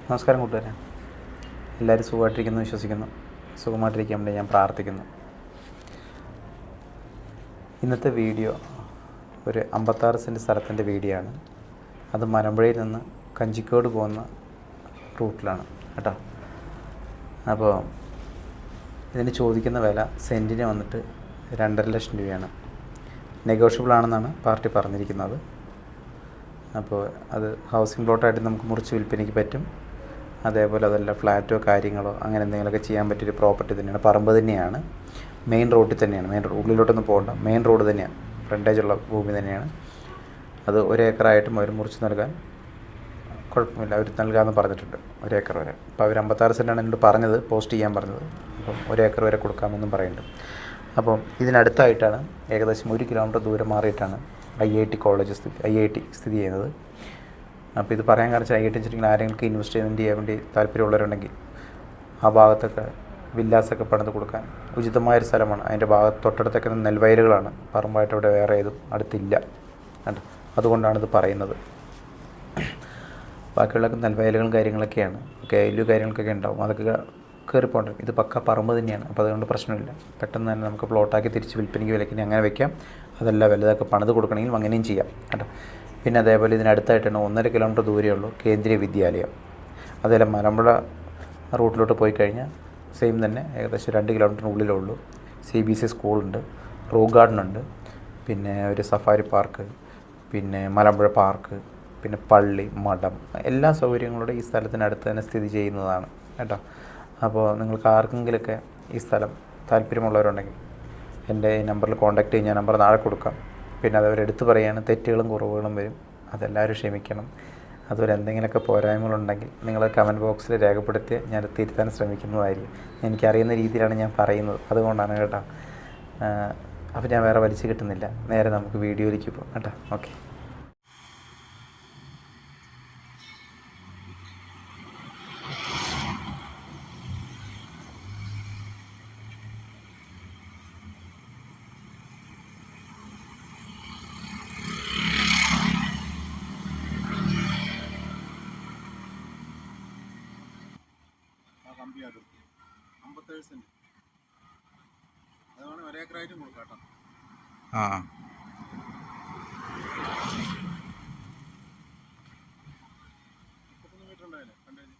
നമസ്കാരം കൂട്ടുകാരെ, എല്ലാവരും സുഖമായിട്ടിരിക്കുന്നു വിശ്വസിക്കുന്നു. സുഖമായിട്ടിരിക്കാൻ വേണ്ടി ഞാൻ പ്രാർത്ഥിക്കുന്നു. ഇന്നത്തെ വീഡിയോ ഒരു 56 സെൻറ്റ് സ്ഥലത്തിൻ്റെ വീഡിയോ ആണ്. അത് മലമ്പുഴയിൽ നിന്ന് കഞ്ചിക്കോട് പോകുന്ന റൂട്ടിലാണ് കേട്ടോ. അപ്പോൾ ഇതിന് ചോദിക്കുന്ന വില സെൻറ്റിന് വന്നിട്ട് 2.5 ലക്ഷം രൂപയാണ്. നെഗോഷ്യബിൾ ആണെന്നാണ് പാർട്ടി പറഞ്ഞിരിക്കുന്നത്. അപ്പോൾ അത് ഹൗസിംഗ് പ്ലോട്ടായിട്ട് നമുക്ക് മുറിച്ച് വിൽപ്പനയ്ക്ക് പറ്റും. അതേപോലെ അതല്ല ഫ്ലാറ്റോ കാര്യങ്ങളോ അങ്ങനെ എന്തെങ്കിലുമൊക്കെ ചെയ്യാൻ പറ്റിയൊരു പ്രോപ്പർട്ടി തന്നെയാണ്. പറമ്പ് തന്നെയാണ്, മെയിൻ റോഡിൽ തന്നെയാണ്. മെയിൻ റോഡ് ഉള്ളിലോട്ടൊന്നും പോകണ്ട, മെയിൻ റോഡ് തന്നെയാണ്, ഫ്രണ്ടേജുള്ള ഭൂമി തന്നെയാണ്. അത് 1 ഏക്കറായിട്ടും അവർ മുറിച്ച് നൽകാൻ കുഴപ്പമില്ല, അവർ നൽകാമെന്ന് പറഞ്ഞിട്ടുണ്ട് 1 ഏക്കർ വരെ. അപ്പോൾ അവർ 56 സെൻറ്റാണ് എന്നോട് പറഞ്ഞത്, പോസ്റ്റ് ചെയ്യാൻ പറഞ്ഞത്. അപ്പം 1 ഏക്കർ വരെ കൊടുക്കാമെന്നും പറയുന്നുണ്ട്. അപ്പം ഇതിനടുത്തായിട്ടാണ്, ഏകദേശം 1 കിലോമീറ്റർ ദൂരം മാറിയിട്ടാണ് IIT കോളേജ് IIT സ്ഥിതി ചെയ്യുന്നത്. അപ്പോൾ ഇത് പറയാൻ കാരണം IIT വെച്ചിട്ടുണ്ടെങ്കിൽ ആരെങ്കിലും ഇൻവെസ്റ്റ്മെൻറ്റ് ചെയ്യാൻ വേണ്ടി താല്പര്യമുള്ളവരുണ്ടെങ്കിൽ ആ ഭാഗത്തൊക്കെ വില്ലാസൊക്കെ പണിത് കൊടുക്കാൻ ഉചിതമായൊരു സ്ഥലമാണ്. അതിൻ്റെ തൊട്ടടുത്തൊക്കെ നെൽവയലുകളാണ്, പറമ്പായിട്ട് ഇവിടെ വേറെ ഏതും അടുത്തില്ല. അതുകൊണ്ടാണിത് പറയുന്നത്. ബാക്കിയുള്ള നെൽവയലുകളും കാര്യങ്ങളൊക്കെയാണ്, കെയിലും കാര്യങ്ങളൊക്കെ ഉണ്ടാവും, അതൊക്കെ കയറിപ്പോണ്ട്. ഇത് പക്ക പറമ്പ് തന്നെയാണ്. അപ്പോൾ അതുകൊണ്ട് പ്രശ്നമില്ല. പെട്ടെന്ന് തന്നെ നമുക്ക് പ്ലോട്ടാക്കി തിരിച്ച് വിൽപ്പനയ്ക്ക് വിലക്കിനി അങ്ങനെ വെക്കാം. അതല്ല വലുതൊക്കെ പണിത് കൊടുക്കണമെങ്കിൽ അങ്ങനെയും ചെയ്യാം കേട്ടോ. പിന്നെ അതേപോലെ ഇതിനടുത്തായിട്ടാണ് 1.5 കിലോമീറ്റർ ദൂരമുള്ളൂ കേന്ദ്രീയ വിദ്യാലയം. അതേപോലെ മലമ്പുഴ റൂട്ടിലോട്ട് പോയി കഴിഞ്ഞാൽ സെയിം തന്നെ, ഏകദേശം 2 കിലോമീറ്ററിനുള്ളിലുള്ളൂ. CBSE സ്കൂളുണ്ട്, റോക്ക് ഗാർഡൻ ഉണ്ട്, പിന്നെ ഒരു സഫാരി പാർക്ക്, പിന്നെ മലമ്പുഴ പാർക്ക്, പിന്നെ പള്ളി, മഠം, എല്ലാ സൗകര്യങ്ങളോടെ ഈ സ്ഥലത്തിനടുത്ത് തന്നെ സ്ഥിതി ചെയ്യുന്നതാണ് കേട്ടോ. അപ്പോൾ നിങ്ങൾക്ക് ആർക്കെങ്കിലുമൊക്കെ ഈ സ്ഥലം താല്പര്യമുള്ളവരുണ്ടെങ്കിൽ എൻ്റെ ഈ നമ്പറിൽ കോൺടാക്റ്റ് ചെയ്യും. ഞാൻ നമ്പർ നാളെ കൊടുക്കാം. പിന്നെ അതവരെടുത്ത് പറയുകയാണ്, തെറ്റുകളും കുറവുകളും വരും, അതെല്ലാവരും ക്ഷമിക്കണം. അതുപോലെ എന്തെങ്കിലുമൊക്കെ പോരായ്മകളുണ്ടെങ്കിൽ നിങ്ങൾ കമൻറ്റ് ബോക്സിൽ രേഖപ്പെടുത്തി ഞാൻ തിരുത്താൻ ശ്രമിക്കുന്നതായിരിക്കും. എനിക്കറിയുന്ന രീതിയിലാണ് ഞാൻ പറയുന്നത്, അതുകൊണ്ടാണ് കേട്ടോ. അപ്പോൾ ഞാൻ വേറെ വലിച്ചു കിട്ടുന്നില്ല, നേരെ നമുക്ക് വീഡിയോയിലേക്ക് പോകാം കേട്ടോ. ഓക്കെ. കമ്പി അത് 57 സെൻറ്റ്, അതാണ് 1 ഏക്കറായിട്ട് കൊടുക്കാം കേട്ടോ. ആ 31 മീറ്റർ ഉണ്ടായില്ലേ കണ്ടേജ്.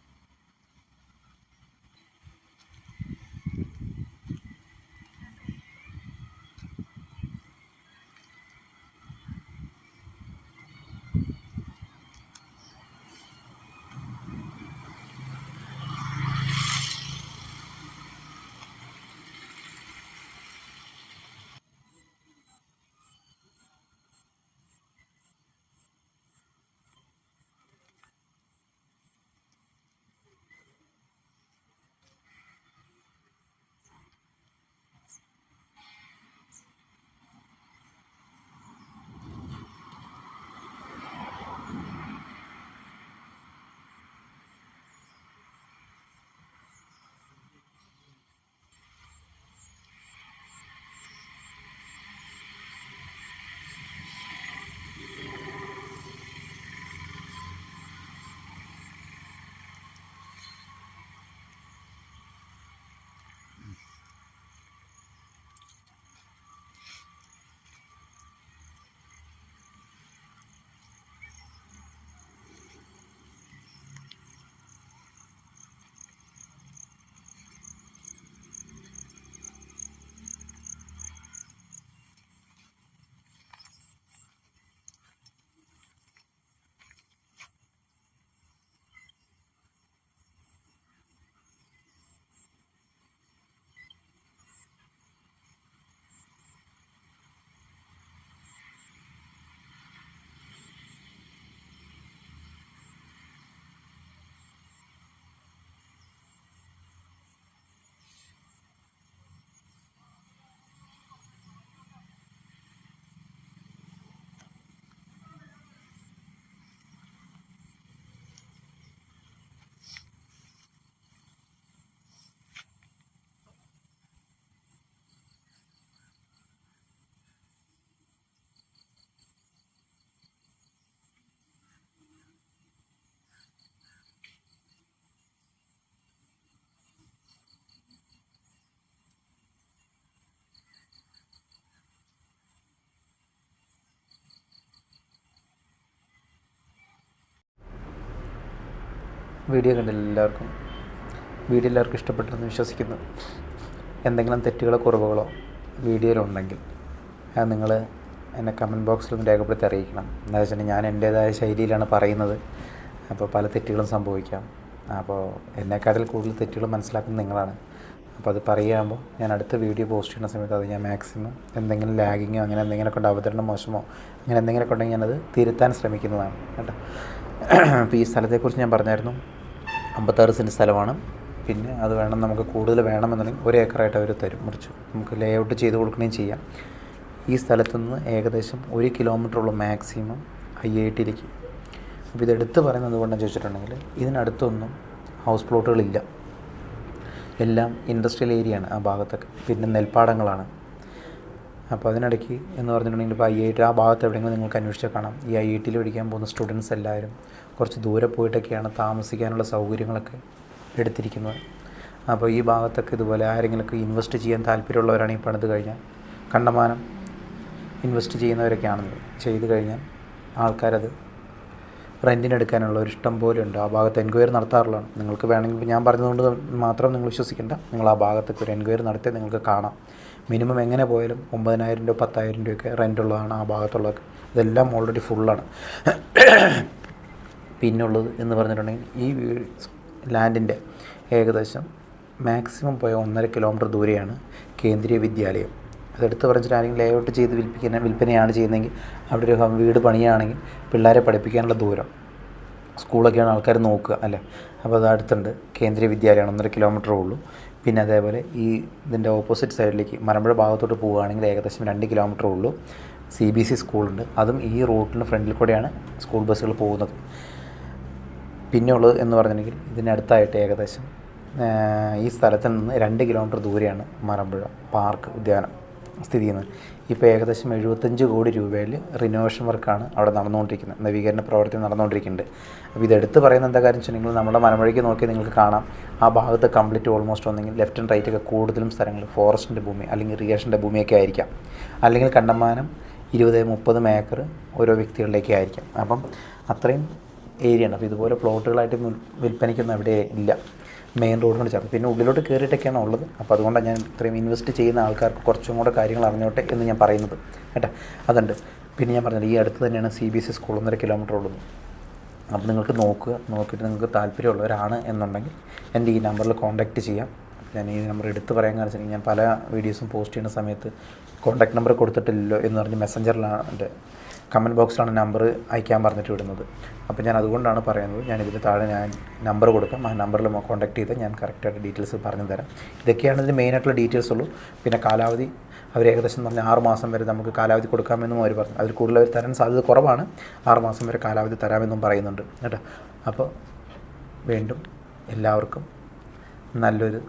വീഡിയോ കണ്ടില്ല എല്ലാവർക്കും ഇഷ്ടപ്പെട്ടെന്ന് വിശ്വസിക്കുന്നു. എന്തെങ്കിലും തെറ്റുകളോ കുറവുകളോ വീഡിയോയിലുണ്ടെങ്കിൽ അത് നിങ്ങൾ എന്നെ കമൻറ്റ് ബോക്സിലൊന്ന് രേഖപ്പെടുത്തി അറിയിക്കണം. എന്താ വെച്ചിട്ടുണ്ടെങ്കിൽ ഞാൻ എൻ്റേതായ ശൈലിയിലാണ് പറയുന്നത്. അപ്പോൾ പല തെറ്റുകളും സംഭവിക്കാം. അപ്പോൾ എന്നെക്കാട്ടിൽ കൂടുതൽ തെറ്റുകൾ മനസ്സിലാക്കുന്നത് നിങ്ങളാണ്. അപ്പോൾ അത് പറയുമ്പോൾ ഞാൻ അടുത്ത വീഡിയോ പോസ്റ്റ് ചെയ്യുന്ന സമയത്ത് അത് ഞാൻ മാക്സിമം എന്തെങ്കിലും ലാഗിങ്ങോ അങ്ങനെ എന്തെങ്കിലുമൊക്കെ ഉണ്ട്, അവതരണം മോശമോ അങ്ങനെ എന്തെങ്കിലുമൊക്കെ ഉണ്ടെങ്കിൽ ഞാനത് തിരുത്താൻ ശ്രമിക്കുന്നതാണ് കേട്ടോ. അപ്പോൾ ഈ സ്ഥലത്തെക്കുറിച്ച് ഞാൻ പറഞ്ഞായിരുന്നു, 56 സെൻറ്റ് സ്ഥലമാണ്. പിന്നെ അത് വേണം, നമുക്ക് കൂടുതൽ വേണമെന്നുണ്ടെങ്കിൽ 1 ഏക്കറായിട്ട് അവർ തരും, മുറിച്ചു നമുക്ക് ലേ ഔട്ട് ചെയ്ത് കൊടുക്കുകയും ചെയ്യാം. ഈ സ്ഥലത്തു നിന്ന് ഏകദേശം 1 കിലോമീറ്ററുള്ള മാക്സിമം IITയിലേക്ക്. അപ്പോൾ ഇതെടുത്ത് പറയുന്നത് കൊണ്ടെന്ന് ചോദിച്ചിട്ടുണ്ടെങ്കിൽ ഇതിനടുത്തൊന്നും ഹൗസ് പ്ലോട്ടുകളില്ല, എല്ലാം ഇൻഡസ്ട്രിയൽ ഏരിയയാണ് ആ ഭാഗത്തൊക്കെ, പിന്നെ നെൽപ്പാടങ്ങളാണ്. അപ്പോൾ അതിനിടയ്ക്ക് എന്ന് പറഞ്ഞിട്ടുണ്ടെങ്കിൽ ഇപ്പോൾ IIT ആ ഭാഗത്ത് എവിടെയെങ്കിലും നിങ്ങൾക്ക് അന്വേഷിച്ചാൽ കാണാം. ഈ IITയിൽ പഠിക്കാൻ പോകുന്ന സ്റ്റുഡൻസ് എല്ലാവരും കുറച്ച് ദൂരെ പോയിട്ടൊക്കെയാണ് താമസിക്കാനുള്ള സൗകര്യങ്ങളൊക്കെ എടുത്തിരിക്കുന്നത്. അപ്പോൾ ഈ ഭാഗത്തൊക്കെ ഇതുപോലെ ആരെങ്കിലുമൊക്കെ ഇൻവെസ്റ്റ് ചെയ്യാൻ താല്പര്യമുള്ളവരാണെങ്കിൽ പണിത് കഴിഞ്ഞാൽ കണ്ടമാനം ഇൻവെസ്റ്റ് ചെയ്യുന്നവരൊക്കെയാണെന്ന് ചെയ്ത് കഴിഞ്ഞാൽ ആൾക്കാരത് റെൻറ്റിനെടുക്കാനുള്ള ഒരു ഇഷ്ടം പോലെ ഉണ്ട്. ആ ഭാഗത്ത് എൻക്വയറി നടത്താറുള്ളതാണ്. നിങ്ങൾക്ക് വേണമെങ്കിൽ ഞാൻ പറഞ്ഞതുകൊണ്ട് മാത്രം നിങ്ങൾ വിശ്വസിക്കേണ്ട, നിങ്ങൾ ആ ഭാഗത്തൊക്കെ ഒരു എൻക്വയറി നടത്തി നിങ്ങൾക്ക് കാണാം. മിനിമം എങ്ങനെ പോയാലും 9,000 രൂപ 10,000 രൂപയൊക്കെ റെൻറ്റുള്ളതാണ് ആ ഭാഗത്തുള്ളതൊക്കെ. ഇതെല്ലാം ഓൾറെഡി ഫുള്ളാണ്. പിന്നുള്ളത് എന്ന് പറഞ്ഞിട്ടുണ്ടെങ്കിൽ ഈ ലാൻഡിൻ്റെ ഏകദേശം മാക്സിമം പോയ 1.5 കിലോമീറ്റർ ദൂരെയാണ് കേന്ദ്രീയ വിദ്യാലയം. അതെടുത്ത് പറഞ്ഞിട്ട് ആരെങ്കിലും ലേ ഔട്ട് ചെയ്ത് വിൽപ്പനയാണ് ചെയ്യുന്നതെങ്കിൽ അവിടെ ഒരു വീട് പണിയാണെങ്കിൽ പിള്ളേരെ പഠിപ്പിക്കാനുള്ള ദൂരം, സ്കൂളൊക്കെയാണ് ആൾക്കാർ നോക്കുക അല്ലേ. അപ്പോൾ അത് അടുത്തുണ്ട് കേന്ദ്രീയ വിദ്യാലയമാണ്, 1.5 കിലോമീറ്ററേ ഉള്ളൂ. പിന്നെ അതേപോലെ ഈ ഇതിൻ്റെ ഓപ്പോസിറ്റ് സൈഡിലേക്ക് മലമ്പുഴ ഭാഗത്തോട്ട് പോവുകയാണെങ്കിൽ ഏകദേശം 2 കിലോമീറ്ററേ ഉള്ളൂ. CBSE സ്കൂളുണ്ട്, അതും ഈ റൂട്ടിന് ഫ്രണ്ടിൽ കൂടെയാണ് സ്കൂൾ ബസ്സുകൾ പോകുന്നത്. പിന്നെ ഉള്ളത് എന്ന് പറഞ്ഞിട്ടുണ്ടെങ്കിൽ ഇതിനടുത്തായിട്ട് ഏകദേശം ഈ സ്ഥലത്ത് നിന്ന് 2 കിലോമീറ്റർ ദൂരെയാണ് മലമ്പുഴ പാർക്ക് ഉദ്യാനം സ്ഥിതി ചെയ്യുന്നത്. ഇപ്പോൾ ഏകദേശം 75 കോടി രൂപയിൽ റിനോവേഷൻ വർക്കാണ് അവിടെ നടന്നുകൊണ്ടിരിക്കുന്നത്, നവീകരണ പ്രവർത്തനം നടന്നുകൊണ്ടിരിക്കുന്നുണ്ട്. അപ്പോൾ ഇതെടുത്ത് പറയുന്ന എന്താ കാര്യം വെച്ചിട്ടുണ്ടെങ്കിൽ നമ്മുടെ മലമ്പുഴയ്ക്ക് നോക്കി നിങ്ങൾക്ക് കാണാം, ആ ഭാഗത്ത് കംപ്ലീറ്റ് ഓൾമോസ്റ്റ് ഒന്നെങ്കിൽ ലെഫ്റ്റ് ആൻഡ് റൈറ്റ് ഒക്കെ കൂടുതലും സ്ഥലങ്ങൾ ഫോറസ്റ്റിൻ്റെ ഭൂമി അല്ലെങ്കിൽ ഇറിഗേഷൻ്റെ ഭൂമിയൊക്കെ ആയിരിക്കാം, അല്ലെങ്കിൽ കണ്ടമാനം 20-30 ഏക്കർ ഓരോ വ്യക്തികളിലേക്ക് ആയിരിക്കാം. അപ്പം അത്രയും ഏരിയയാണ്. അപ്പോൾ ഇതുപോലെ പ്ലോട്ടുകളായിട്ട് വിൽപ്പനയ്ക്കൊന്നും അവിടെ ഇല്ല, മെയിൻ റോഡിനോട് ചേർന്ന്. പിന്നെ ഉള്ളിലോട്ട് കയറിയിട്ടൊക്കെയാണ് ഉള്ളത്. അപ്പോൾ അതുകൊണ്ടാണ് ഞാൻ ഇത്രയും ഇൻവെസ്റ്റ് ചെയ്യുന്ന ആൾക്കാർക്ക് കുറച്ചും കൂടെ കാര്യങ്ങൾ അറിഞ്ഞോട്ടെ എന്ന് ഞാൻ പറയുന്നത് കേട്ടോ. അതുണ്ട്. പിന്നെ ഞാൻ പറഞ്ഞത് ഈ അടുത്ത് തന്നെയാണ് CBSE സ്കൂൾ 1.5 കിലോമീറ്റർ ഉള്ളത്. അപ്പോൾ നിങ്ങൾക്ക് നോക്കിയിട്ട് നിങ്ങൾക്ക് താല്പര്യമുള്ളവരാണ് എന്നുണ്ടെങ്കിൽ എൻ്റെ ഈ നമ്പറിൽ കോൺടാക്റ്റ് ചെയ്യാം. ഞാൻ ഈ നമ്പർ എടുത്ത് പറയാൻ കാരണം വെച്ചിട്ടുണ്ടെങ്കിൽ ഞാൻ പല വീഡിയോസും പോസ്റ്റ് ചെയ്യുന്ന സമയത്ത് കോൺടാക്ട് നമ്പർ കൊടുത്തിട്ടില്ലല്ലോ എന്ന് പറഞ്ഞ് മെസ്സഞ്ചറിലാണ് കമൻറ്റ് ബോക്സിലാണ് നമ്പർ അയക്കാൻ പറഞ്ഞിട്ട് വിടുന്നത്. അപ്പോൾ ഞാൻ അതുകൊണ്ടാണ് പറയുന്നത്, ഞാൻ ഇതിന് താഴെ ഞാൻ നമ്പർ കൊടുക്കാം, ആ നമ്പറിൽ കോൺടാക്ട് ചെയ്താൽ ഞാൻ കറക്റ്റായിട്ട് ഡീറ്റെയിൽസ് പറഞ്ഞു തരാം. ഇതൊക്കെയാണ് ഇതിന് മെയിനായിട്ടുള്ള ഡീറ്റെയിൽസ് ഉള്ളൂ. പിന്നെ കാലാവധി അവർ ഏകദേശം പറഞ്ഞാൽ 6 മാസം വരെ നമുക്ക് കാലാവധി കൊടുക്കാമെന്നും അവർ പറഞ്ഞു. അതിൽ കൂടുതൽ അവർ തരാൻ സാധ്യത കുറവാണ്, 6 മാസം വരെ കാലാവധി തരാമെന്നും പറയുന്നുണ്ട് കേട്ടോ. അപ്പോൾ വീണ്ടും എല്ലാവർക്കും നല്ലൊരു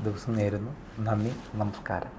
ദിവസം നേരുന്നു. നന്ദി, നമസ്കാരം.